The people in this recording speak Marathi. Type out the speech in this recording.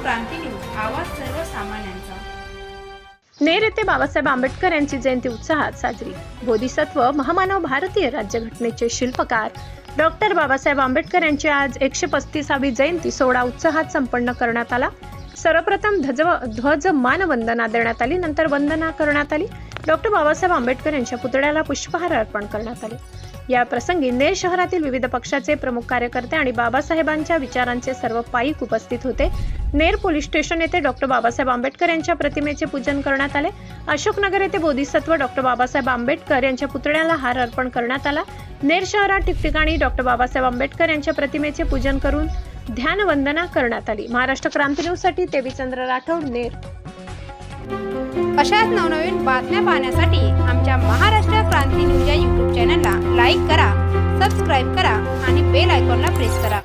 क्रांती न्यूज, आवाज सर्वसामान्यांचा। नेर येथे बाबासाहेब आंबेडकर यांची जयंती उत्साहात साजरी। बोधिसत्व महामानव भारतीय राज्यघटनेचे शिल्पकार डॉक्टर बाबासाहेब आंबेडकर यांची आज 135वी जयंती सोहळा उत्साहात संपन्न करण्यात आला। सर्वप्रथम ध्वजमान वंदना देण्यात आली, नंतर वंदना करण्यात आली। डॉक्टर बाबासाहेब आंबेडकर यांच्या पुतळ्याला पुष्पहार अर्पण करण्यात आले। या प्रसंगी नेर शहरातील विविध पक्षाचे प्रमुख कार्यकर्ते आणि बाबासाहेबांच्या विचारांचे सर्व पाईक उपस्थित होते। नेर पोलीस स्टेशन येथे डॉक्टर बाबासाहेब आंबेडकर यांच्या प्रतिमेचे पूजन करण्यात आले। अशोकनगर येथे बोधिसत्व डॉक्टर बाबासाहेब आंबेडकर यांच्या पुतळ्याला हार अर्पण करण्यात आला। नेर शहरात ठिकठिकाणी डॉक्टर बाबासाहेब आंबेडकर यांच्या प्रतिमेचे पूजन करून ध्यानवंदना करण्यात आली। महाराष्ट्र क्रांती न्यूज साठी देवीचंद्र राठोड, नेर। अशाच नवनवीन बातम्या पाहण्यासाठी आमच्या महाराष्ट्र क्रांती न्यूज या YouTube चॅनलला लाईक करा, सबस्क्राईब करा आणि बेल आयकॉनला प्रेस करा।